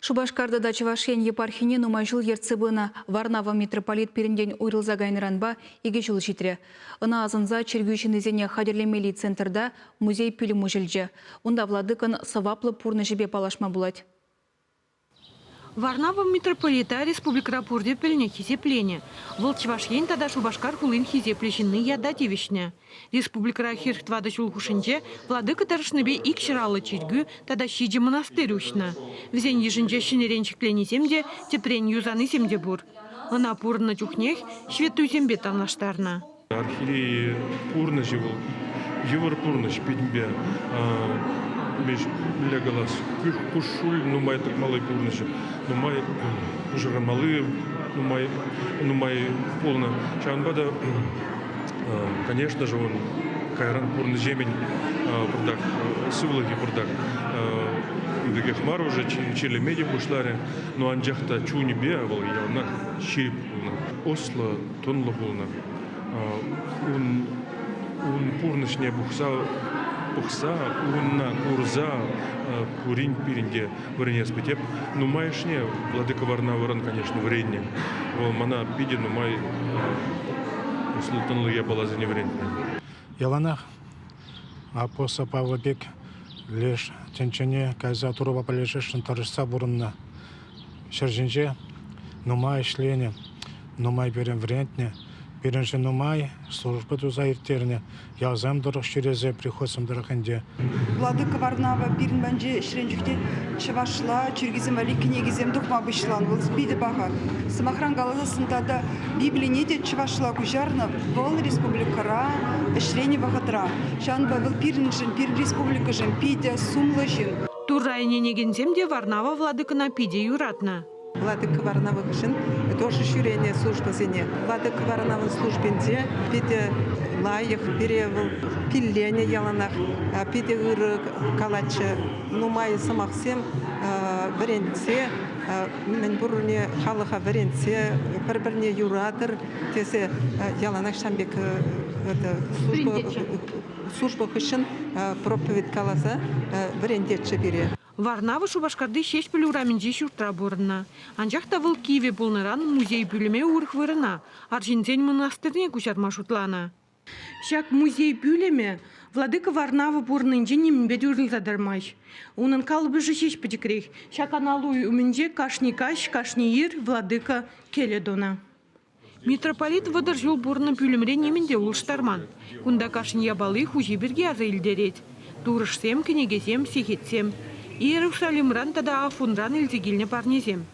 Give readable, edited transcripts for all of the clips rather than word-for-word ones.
Шубашкарда да Чувашиян епархине нумайжыл ерцебына Варнава митрополит перенден уйрылза гайныранба еге жыл житре. Ына азынза чергүйшін изене хадерлемели центрда музей пүлі мұжілже. Онда владыкын саваплы пурны жебе палашма булать. Варнава митрополита республика пурде пельне хизеплене. Волчвашьен тада Шубашкар хулин хизеплещины яда девичне. Республика хирхтвада чулхушинче владыка таршныбе икширалы чиргü тада щиджи монастырь ушна. Взень ежинче шинеренчиклене земде тепрень юзаны земде бур. Она пурна чухнех швету зембе тамлаштарна. Архиерей пурна живыл, евр пурна шпидмбе. Меж легалас кушуль, ну май так малый пурныши, ну май уже малый, ну май полно. Чанбада, конечно же, он кайран пурный земень, продак, сывлоги продак. Индеге хмар уже чили меди бушларе, но анджахта чуни бе, вол явна щип полно. Осло тонло полно. Он пурныш не бухса, унна курза, пурин пиринде, варенье спитеп. Ну майшне, владыка Варнаваран, конечно, вредне. Вол мана пиди, ну май султанлы я была за невредне. Яланах, апоса Павлобек, лишь тенчене, каза турова полежешен торжества бурунна. Шержинже, ну май шлене, ну май берем вредне. Бірінші нумай, службы туза иртерне, ялзам дұрық шүрезе приходсам дұрықынде. Владыка Варнава бірін бәнже шіренжікте чывашла, чүргізім әлі кінегізем дұқма бұшлан, ол спиді баға. Самахран галазасында да Библия неде чывашла күжарны, бұл республикара шірене бағытра. Шанба бұл бірін республика жын, пиде сумлы жын. Турайне негенземде Варнава владыкына пиде юратна. Владыка Варнава үшін тоже шүрене служба зене. Владыка Варнава службенде пиде лайық перевыл, пиллене яланақ, пиде үрі калачы, нумай самақсем варенце, мен бұрыне халыға варенце, бір-біріне юратыр, тесе яланақ шамбек служба үшін проповед каласа варендетші бере. Варнава Шубашкарды шеш пілураменде шүртра бұрына. Анжақта выл Киеве болныран музей бүліме урық вырына. Аржинзен монастырне күшарма шутлана. Шак музей бүліме владыка Варнава бұрнынде нембеді үрілзадырмаш. Унын қалыбы шеш пәдікірек. Шак аналуй үмінде кашни каш, кашни ир владыка келедона. Митрополит вадыр жол бұрны бүлімре неменде ұлыштарман. Кунда кашни ябалы хужи бірге аза илдерет. Турышсем, кенегесем, сехетсем. Иерусалимран тада афунран илзегилне парнезем.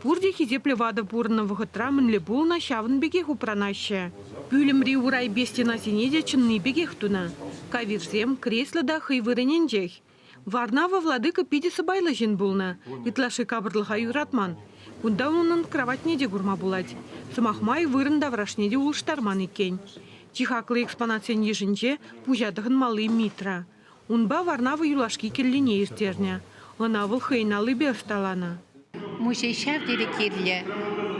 Пурде хизепле вада пурна вғытра мінле булна шавын бегех упранаще. Пүлімри урай бестена сенеде чынны бегех туна. Кавирзем кресло да хыйвырыненжех. Варнава владыка пиде сыбайлы жин булна. Итлаши кабырлыға юратман. Кунда унын кроватнеде гурма булать. Сымахмай вырында врашнеде улыштарман екен. Чихаклы экспонациен ежінже пужадығын малы митра. Унба Варнава юлашки келлене иртерне. Она выл хейналы берсталана. Музей шавдері керлі.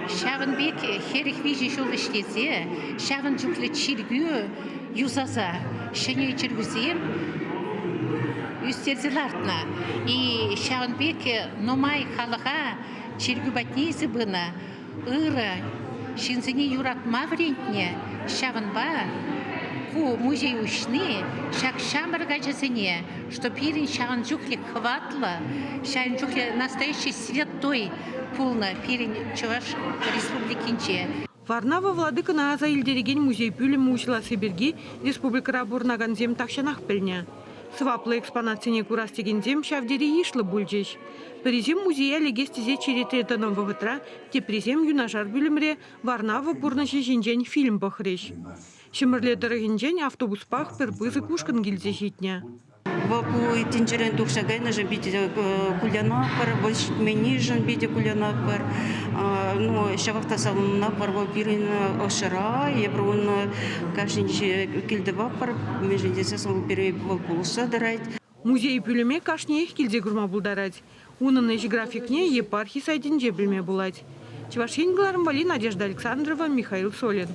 Шавын бек херих вижі жол іштезе, шавын жүклі чиргü юзаза. Шыне чиргüзем үстерзі лартна. И шавын бек номай халыға чиргü батнезі бұна. Ыры шинзіне юратма врентне. Шавын ба музей ушны, шак шамбар гачасыне, что пирин шаган жухли хватла, шаган жухли настоящий святой пулна пирин Чуваш республикинче. Варнава владыка на аза илдереген музей пүлім учила Сибирги республика рабурнаган зем такшанах пілне. Сваплы экспонацияне курастеген зем шавдері ишлы бүлжеш. Призем музея легестезе черетретаном вғытра, тепризем юнашар бүлімре Варнава пурнаши жинжен фильм бахреш. Шымырле дырығынжен автобуспах пірпызы кушкан келзе житне. Ваку тинчерен тухшагайна же бите куляна пар, больше мені жен бите куляна пар. Ну, шавахта салонна пар вапирин ошара, ебрун кашниче килдева пар, межендесе сал пере волкулса дарайт. Музей пүліме кашне их келзе гурма булдарать. Унын эш графикне епархи сайдинже білме булать. Чувашин Глармбали, Надежда Александрова, Михаил Солин.